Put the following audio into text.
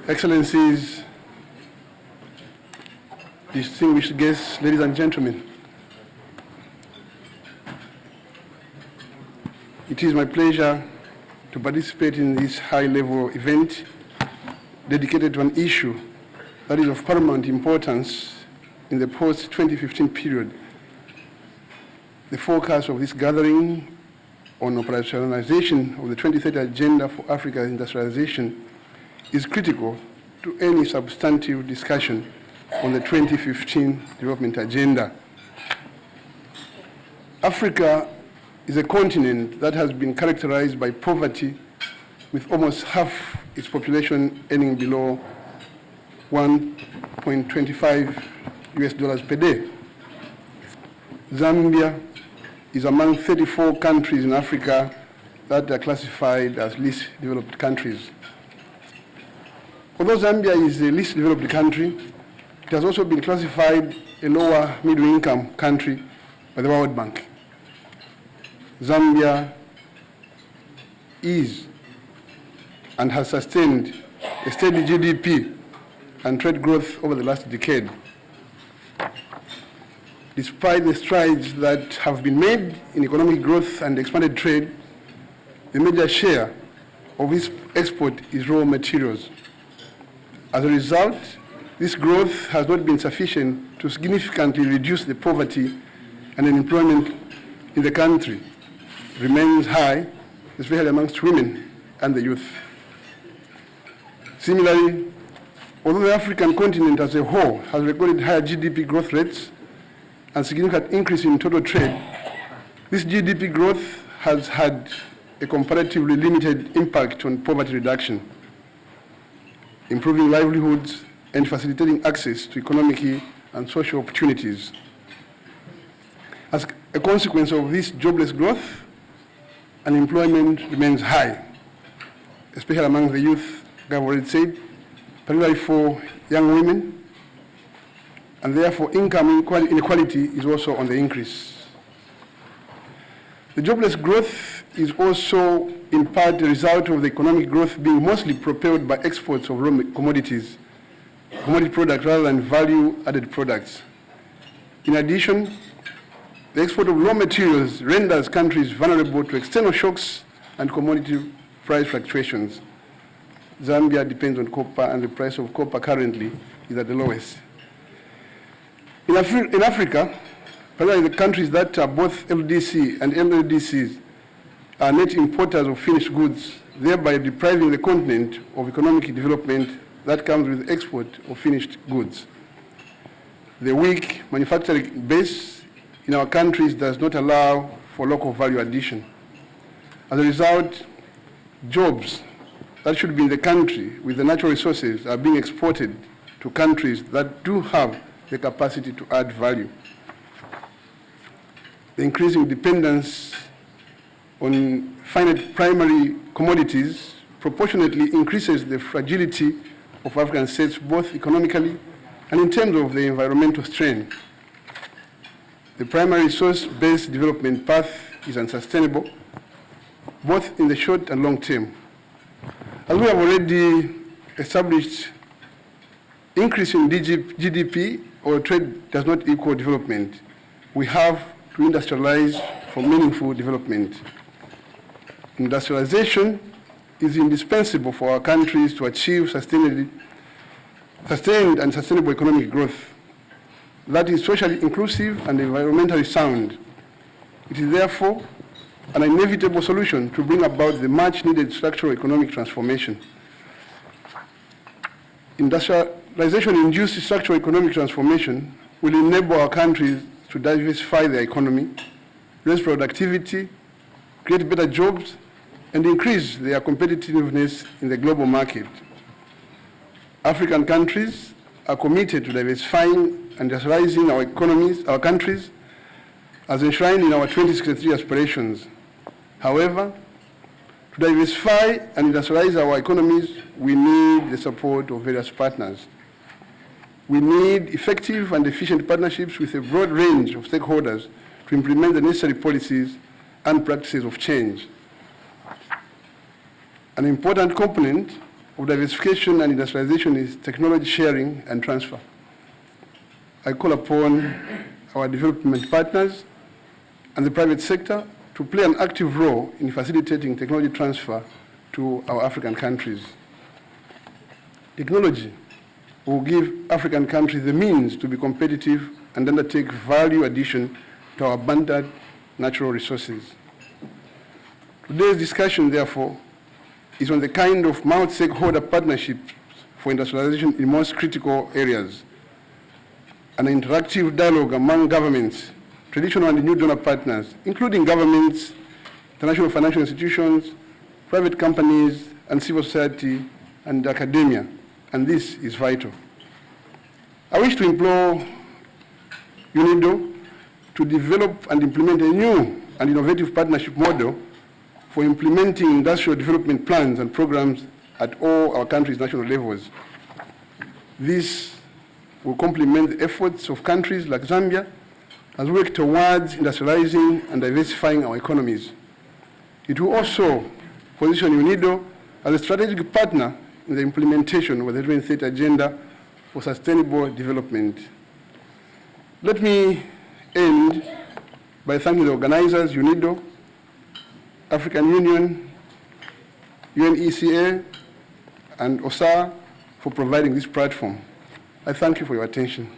Excellencies, distinguished guests, ladies and gentlemen. It is my pleasure to participate in this high-level event dedicated to an issue that is of paramount importance in the post-2015 period. The focus of this gathering on operationalization of the 2030 Agenda for Africa's Industrialization is critical to any substantive discussion on the 2015 Development Agenda. Africa is a continent that has been characterized by poverty, with almost half its population earning below $1.25 per day. Zambia is among 34 countries in Africa that are classified as least developed countries. Although Zambia is the least developed country, it has also been classified a lower middle-income country by the World Bank. Zambia is and has sustained a steady GDP and trade growth over the last decade. Despite the strides that have been made in economic growth and expanded trade, the major share of its export is raw materials. As a result, this growth has not been sufficient to significantly reduce the poverty, and unemployment in the country remains high, especially amongst women and the youth. Similarly, although the African continent as a whole has recorded higher GDP growth rates and significant increase in total trade, this GDP growth has had a comparatively limited impact on poverty reduction, improving livelihoods, and facilitating access to economic and social opportunities. As a consequence of this jobless growth, unemployment remains high, especially among the youth, like I've already said, particularly for young women, and therefore income inequality is also on the increase. The jobless growth is also in part the result of the economic growth being mostly propelled by exports of raw commodity products rather than value-added products. In addition, the export of raw materials renders countries vulnerable to external shocks and commodity price fluctuations. Zambia depends on copper, and the price of copper currently is at the lowest. In Africa, particularly the countries that are both LDC and LLDCs are net importers of finished goods, thereby depriving the continent of economic development that comes with export of finished goods. The weak manufacturing base in our countries does not allow for local value addition. As a result, jobs that should be in the country with the natural resources are being exported to countries that do have the capacity to add value. The increasing dependence on finite primary commodities proportionately increases the fragility of African states, both economically and in terms of the environmental strain. The primary resource-based development path is unsustainable, both in the short and long term. As we have already established, increase in GDP or trade does not equal development. We have to industrialize for meaningful development. Industrialization is indispensable for our countries to achieve sustained and sustainable economic growth that is socially inclusive and environmentally sound. It is therefore an inevitable solution to bring about the much-needed structural economic transformation. Industrialization-induced structural economic transformation will enable our countries to diversify their economy, raise productivity, create better jobs, and increase their competitiveness in the global market. African countries are committed to diversifying and industrializing our economies, our countries, as enshrined in our 2063 aspirations. However, to diversify and industrialize our economies, we need the support of various partners. We need effective and efficient partnerships with a broad range of stakeholders to implement the necessary policies and practices of change. An important component of diversification and industrialization is technology sharing and transfer. I call upon our development partners and the private sector to play an active role in facilitating technology transfer to our African countries. Technology will give African countries the means to be competitive and undertake value addition to our abundant natural resources. Today's discussion, therefore, is on the kind of multi-stakeholder partnerships for industrialization in most critical areas, an interactive dialogue among governments, traditional and new donor partners, including governments, international financial institutions, private companies, and civil society and academia, and this is vital. I wish to implore UNIDO to develop and implement a new and innovative partnership model for implementing industrial development plans and programs at all our countries' national levels. This will complement the efforts of countries like Zambia as we work towards industrializing and diversifying our economies. It will also position UNIDO as a strategic partner in the implementation of the 2030 Agenda for Sustainable Development. Let me end by thanking the organizers, UNIDO, African Union, UNECA, and OSAR for providing this platform. I thank you for your attention.